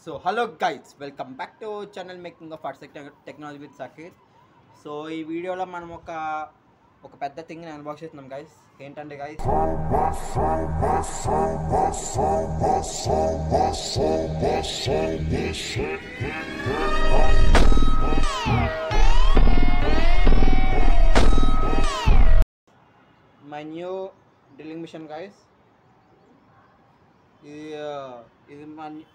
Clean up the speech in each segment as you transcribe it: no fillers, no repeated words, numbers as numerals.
So hello guys, welcome back to channel making of arts technology with Sakir. So ఈ వీడియోలో మనం ఒక పెద్ద థింగ్ని అన్బాక్స్ చేస్తున్నాం గైస్. ఏంటంటే guys, my new drilling machine guys. ఇది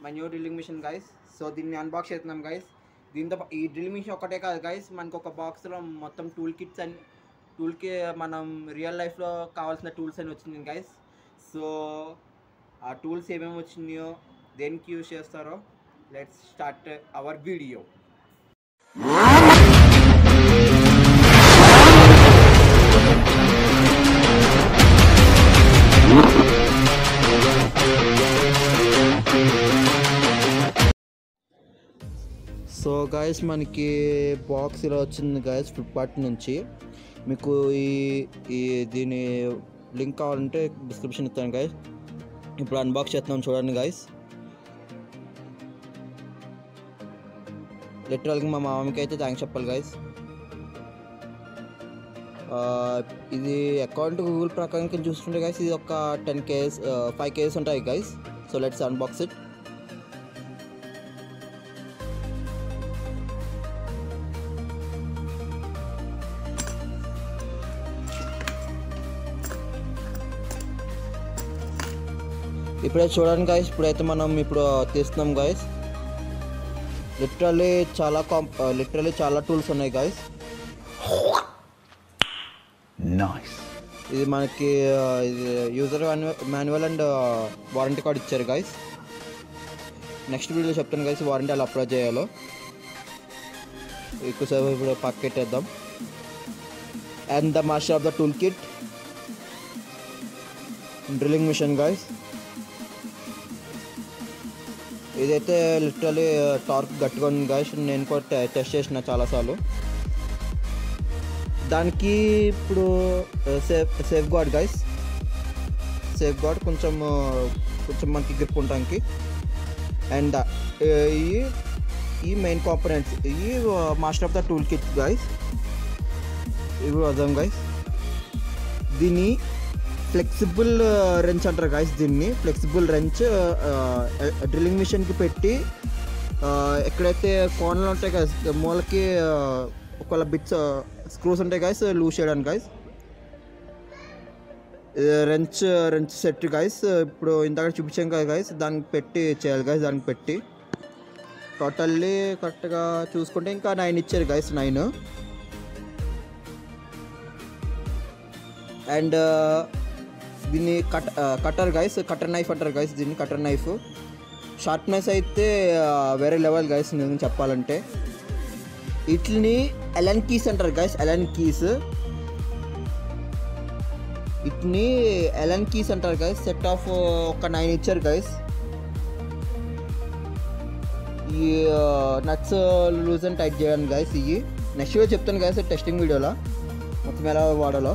మా new drilling machine guys. So దీన్ని అన్బాక్స్ చేస్తున్నాం గైస్. దీంతో ఈ డ్రిల్లింగ్ మిషన్ ఒకటే కాదు గైస్, మనకు ఒక బాక్స్లో మొత్తం టూల్ కిట్స్ అని మనం రియల్ లైఫ్లో కావాల్సిన టూల్స్ అని వచ్చింది గైస్. సో ఆ టూల్స్ ఏమేమి వచ్చినాయో, దేనికి యూజ్ చేస్తారో, let's start our video. So guys, మనకి బాక్స్ ఇలా వచ్చింది గాయస్ ఫ్లిప్కార్ట్ నుంచి. మీకు దీని లింక్ కావాలంటే డిస్క్రిప్షన్ ఇస్తాను గాయస్. ఇప్పుడు అన్బాక్స్ చేస్తున్నాం, చూడండి గాయస్. లిటరల్గా మా మామకి అయితే థ్యాంక్స్ చెప్పాలి గాయస్. ఇది అకౌంట్ గూగుల్ ప్రకారం చూస్తుంటే గాయస్, ఇది ఒక 5 కేజెస్ ఉంటాయి guys. So let's unbox it. ఇప్పుడైతే చూడండి గాయస్, ఇప్పుడైతే మనం తీస్తున్నాం గాయస్. లిటరల్లీ చాలా టూల్స్ ఉన్నాయి గాయస్. ఇది మనకి user manual and warranty card ఇచ్చారు గాయస్. నెక్స్ట్ వీడియోలో చెప్తాను గాయస్ వారంటీ అలా అప్లై చేయాలో. ఎక్కువసేపు ఇప్పుడు పక్కెట్టేద్దాం. And the master of the tool kit drilling machine guys. ఇదైతే లిటరలీ టార్క్ గట్టిగా ఉంది గాయస్. నేను కూడా టెస్ట్ చేసిన చాలాసార్లు. దానికి ఇప్పుడు safeguard guys. Safeguard కొంచెం మనకి గ్రిప్ ఉండడానికి. అండ్ ఈ మెయిన్ కాంపోనెంట్స్, ఈ master of the tool kit guys. ఇవి వద్దాం గాయస్. దీన్ని ఫ్లెక్సిబుల్ రెంచ్ అంటారు గాయస్. దీన్ని ఫ్లెక్సిబుల్ రెంచ్ డ్రిల్లింగ్ మిషన్కి పెట్టి ఎక్కడైతే కోనలు ఉంటాయి గాయస్, మూలకి ఒకవేళ బిట్స్ స్క్రూస్ ఉంటాయి గాయస్, లూజ్ చేయడానికి గాయస్. Wrench set guys. ఇప్పుడు ఇందాక చూపించాం కదా గాయస్, దానికి పెట్టి చేయాలి గాయస్. దానికి పెట్టి టోటల్లీ కరెక్ట్గా చూసుకుంటే ఇంకా 9 ఇచ్చారు గాయస్. 9. అండ్ దీన్ని కట్టర్ గాయస్, కట్టర్ నైఫ్ అంటారు గాయస్. దీన్ని కట్టర్ నైఫ్. షార్ప్నెస్ అయితే వేరే లెవెల్ గాయస్ నేను చెప్పాలంటే. వీటిని ఎలన్ కీస్ అంటారు గాయస్. Allen keys. వీటిని ఎలన్ కీస్ అంటారు గాయస్. సెట్ ఆఫ్ ఒక 9 ఇచ్చారు గాయస్. ఈ నట్స్ లూజ్ అండ్ టైట్ చేయడానికి గాయస్. ఇవి నెక్స్ట్ వీడియో చెప్తాను గాయస్, టెస్టింగ్ వీడియోలో మొత్తం ఎలా వాడాలో.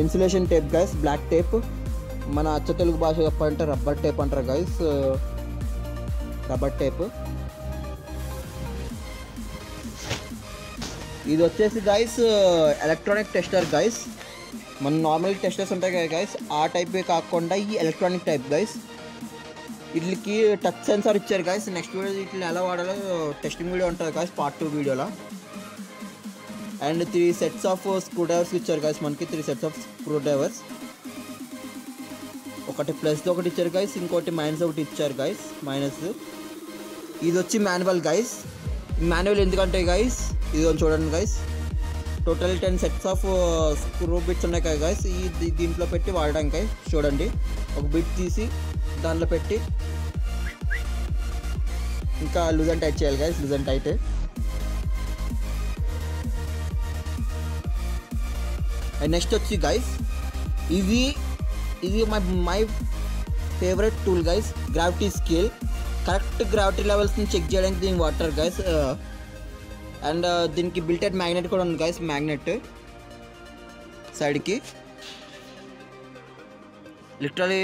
Insulation tape guys, black tape. మన అచ్చ తెలుగు భాష చెప్పాలంటే రబ్బర్ టేప్ అంటారు గాయస్. Rubber tape. ఇది వచ్చేసి గాయస్ ఎలక్ట్రానిక్ టెస్టర్ గాయస్. మన నార్మల్ టెస్టర్స్ ఉంటాయి కదా గాయస్, ఆ టైపే కాకుండా ఈ ఎలక్ట్రానిక్ టైప్ గాయస్. వీటికి టచ్ సెన్సార్ ఇచ్చారు గాయస్. నెక్స్ట్ వీడియో వీటిని ఎలా వాడాలో టెస్టింగ్ వీడియో ఉంటుంది గాయస్, పార్ట్ 2 వీడియోలో. And 3 sets of screw drivers ఇచ్చారు గాయస్. మనకి 3 సెట్స్ ఆఫ్ స్క్రూ డ్రైవర్స్. ఒకటి ప్లస్ ఒకటి ఇచ్చారు గాయస్, ఇంకోటి మైనస్ ఒకటి ఇచ్చారు గాయస్. మైనస్. ఇది వచ్చి మాన్యువల్ గాయస్. మాన్యువల్ ఎందుకంటే గాయస్, ఇది చూడండి guys, total 10 sets of screw bits ఉన్నాయి కదా గాయస్. దీంట్లో పెట్టి వాడడానికి గాయస్. చూడండి, ఒక బిట్ తీసి దాంట్లో పెట్టి ఇంకా లూజ్ అండ్ టైట్ చేయాలి guys. Loose and tight. And next వచ్చి గాయస్, ఇది my favourite tool guys, gravity scale. Correct gravity లెవెల్స్ని చెక్ చేయడానికి దీన్ని వాడతారు గాయస్. అండ్ దీనికి బిల్టెడ్ మ్యాగ్నెట్ కూడా ఉంది గాయస్. మ్యాగ్నెట్ సైడ్కి. లిటరలీ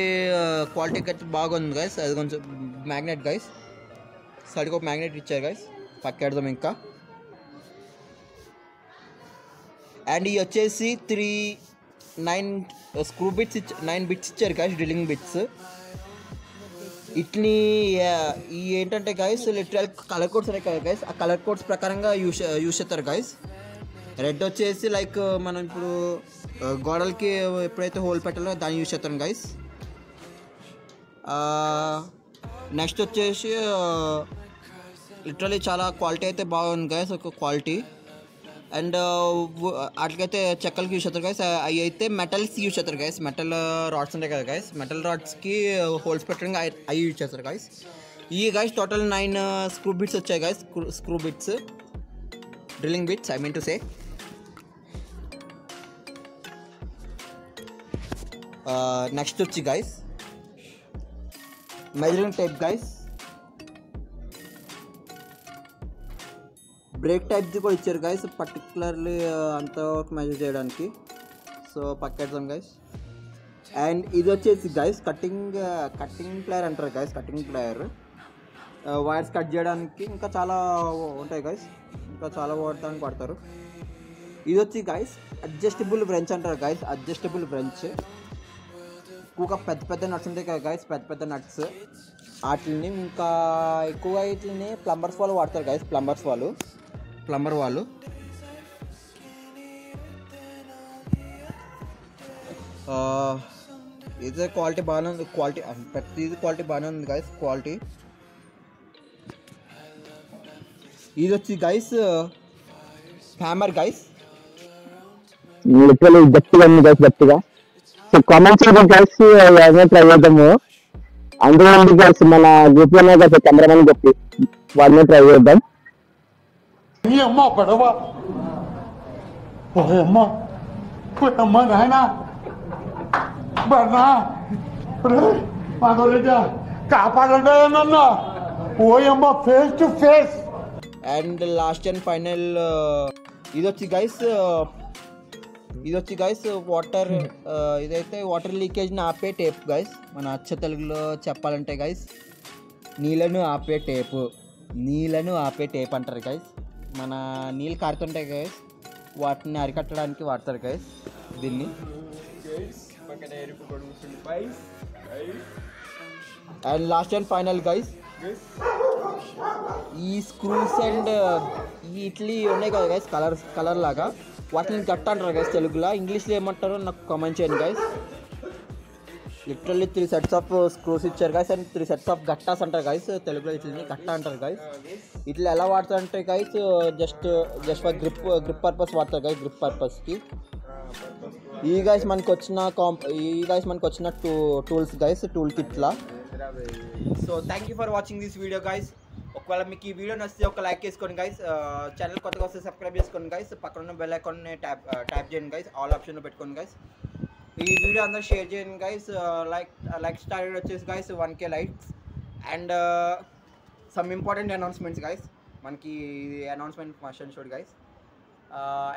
క్వాలిటీ అయితే బాగుంది గైస్. అది కొంచెం మ్యాగ్నెట్ గైస్, సైడ్కి ఒక మ్యాగ్నెట్ ఇచ్చారు గైస్, పక్కెడదాం ఇంకా. అండ్ ఇవి వచ్చేసి 9 స్క్రూ బిట్స్ 9 బిట్స్ ఇచ్చారు గైస్, డ్రిల్లింగ్ బిట్స్. ఇట్ని ఈ ఏంటంటే గైస్ లిటరల్ కలర్ కోడ్స్ ఉన్నాయి కదా గైస్, ఆ కలర్ కోడ్స్ ప్రకారంగా యూస్ చేస్తారు గైస్. రెడ్ వచ్చేసి లైక్ మనం ఇప్పుడు గోడలకి ఎప్పుడైతే హోల్ పెట్టాలో దాన్ని యూస్ చేస్తాం గైస్. నెక్స్ట్ వచ్చేసి లిటరలీ చాలా క్వాలిటీ అయితే బాగుంది గైస్, ఒక క్వాలిటీ. అండ్ వాటికైతే చెక్కలకి యూస్ చేస్తారు గైస్. అవి అయితే మెటల్స్ యూస్ చేస్తారు గైస్, మెటల్ రాడ్స్ ఉంటాయి కదా గైస్, మెటల్ రాడ్స్కి హోల్స్ పెట్టడానికి అవి యూజ్ చేస్తారు గైస్. ఈ గైస్ టోటల్ 9 స్క్రూ బిట్స్ వచ్చాయి guys, screw bits, drilling bits I mean to say. Next వచ్చి guys measuring type guys, break టైప్ది కూడా ఇచ్చారు గైస్, పర్టికులర్లీ అంతవరకు మెజర్ చేయడానికి. సో పక్కెడతాం గైస్. అండ్ ఇది వచ్చేసి గైస్ కటింగ్ ప్లేయర్ అంటారు guys, cutting plier, wires cut చేయడానికి ఇంకా చాలా ఉంటాయి గైస్, ఇంకా చాలా వాడతారు. ఇది వచ్చి గైస్ అడ్జస్టబుల్ వ్రెంచ్ అంటారు గైస్, అడ్జస్టబుల్ వ్రెంచ్. ఎక్కువగా పెద్ద నట్స్ ఉంటాయి కదా గైస్, పెద్ద నట్స్ వాటిని ఇంకా ఎక్కువగా వీటిని ప్లంబర్ వాడతారు గైస్, ప్లంబర్ వాళ్ళు. ఇది క్వాలిటీ బాగానే ఉంది, ప్రతిది క్వాలిటీ బాగానే ఉంది గైస్, క్వాలిటీ. ఇది వచ్చి గైస్ హ్యామర్ గైస్, లిటరలీ గట్టిగా ఉంది గైస్, గట్టిగా. సో కామెంట్ చేయండి గైస్, ఏమైనా ట్రై చేద్దాము. అందులో ఉంది గైస్ మన గ్రూప్ లోనే గైస్ కెమెరామెన్ చెప్పి వాడిని ట్రై చేద్దాం. అమ్మ పడవ అమ్మ నాయన బర్నా కాపాడండి నన్ను, ఓయమ్మ face to face. And last and final ఇది వచ్చి గైస్ వాటర్, ఇదైతే వాటర్ లీకేజ్ని ఆపే టేప్ గైస్. మన అచ్చ తెలుగులో చెప్పాలంటే గైస్ నీళ్ళను ఆపే టేప్ అంటారు గైస్. మన నీళ్ళు కారుతుంటాయి గైస్, వాటిని అరికట్టడానికి వాడతారు గైస్ దీన్ని. And last and final guys ఈ స్క్రూస్ అండ్ ఈ ఇట్లీ ఉన్నాయి కదా గైస్, కలర్ లాగా, వాటిని గట్ట అంటారు గైస్ తెలుగులో. ఇంగ్లీష్లో ఏమంటారో నాకు కామెంట్ చేయండి guys. Literally 3 sets of screws ఇచ్చారు గైస్, అండ్ 3 sets ఆఫ్ గట్టాస్ అంటారు గైస్ తెలుగులో. ఇట్లని గట్ట అంటారు గైస్. ఇట్లా ఎలా వాడతారంటే guys just for grip purpose వాడతారు గైస్, గ్రిప్ పర్పస్కి. ఈ గైస్ మనకు వచ్చిన టూల్స్ గైస్, టూల్ కిట్లా. So thank you for watching this video guys. ఒకవేళ మీకు ఈ వీడియో నచ్చితే ఒక లైక్ చేసుకోండి గైస్, ఛానల్ కొత్తగా వస్తే సబ్స్క్రైబ్ చేసుకోండి గైస్, పక్కన ఉన్న బెల్ ఐకాన్ని ట్యాప్ చేయండి గైస్, ఆల్ ఆప్షన్లో పెట్టుకోండి గైస్. ఈ వీడియో అందరూ షేర్ చేయండి గైస్. లైక్ స్టార్టెడ్ వచ్చేసి guys 1K likes. And some important announcements guys, మనకి అనౌన్స్మెంట్ ఫంక్షన్ చూడు గైస్.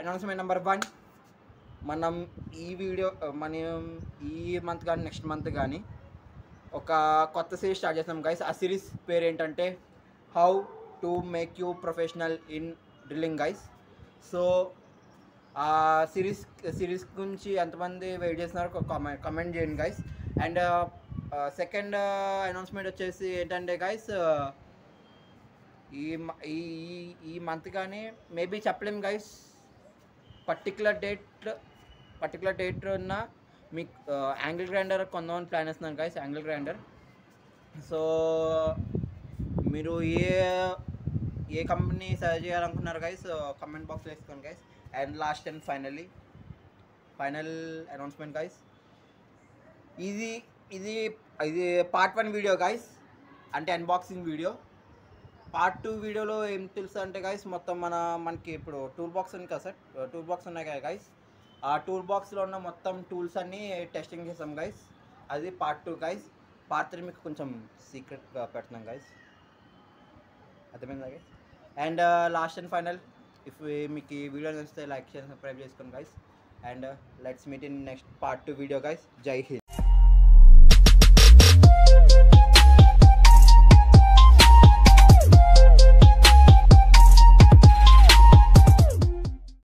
అనౌన్స్మెంట్ నెంబర్ 1, మనం ఈ మంత్ కానీ నెక్స్ట్ మంత్ కానీ ఒక కొత్త సిరీస్ స్టార్ట్ చేస్తాం గైస్. ఆ సిరీస్ పేరు ఏంటంటే how to make you professional in drilling guys. So ఆ సిరీస్ గురించి ఎంతమంది వెయిట్ చేస్తున్నారో కమెంట్ చేయండి గైస్. అండ్ సెకండ్ అనౌన్స్మెంట్ వచ్చేసి ఏంటంటే గైస్ ఈ మంత్ కానీ మేబీ చెప్పలేము గైస్, పర్టికులర్ డేట్ ఉన్న మీకు యాంగిల్ గ్రైండర్ కొందామని ప్లాన్ వేస్తున్నాను గైస్, యాంగిల్ గ్రైండర్. సో మీరు ఏ కంపెనీ సజెస్ట్ చేయాలనుకున్నారు గైస్ కమెంట్ బాక్స్లో వేసుకోండి guys. And last and final announcement guys, ఇది పార్ట్ 1 వీడియో గైస్, అంటే అన్బాక్సింగ్ వీడియో. పార్ట్ 2 వీడియోలో ఏం తెలుసు అంటే గైస్ మొత్తం మనకి ఇప్పుడు టూల్ బాక్స్ ఉంది కదా సార్, టూల్ బాక్స్ ఉన్నాయి కదా గైస్, ఆ టూల్ బాక్స్లో ఉన్న మొత్తం టూల్స్ అన్నీ టెస్టింగ్ చేసాం గైస్. అది పార్ట్ 2 గైస్. పార్ట్ 3 మీకు కొంచెం సీక్రెట్గా పెడుతున్నాం గైస్, అర్థమైందా guys. And last and final, మీకు ఈ వీడియో నచ్చితే లైక్ చేసి సబ్స్క్రైబ్ చేసుకోండి guys. And let's meet in next part 2 video guys. జై హింద్.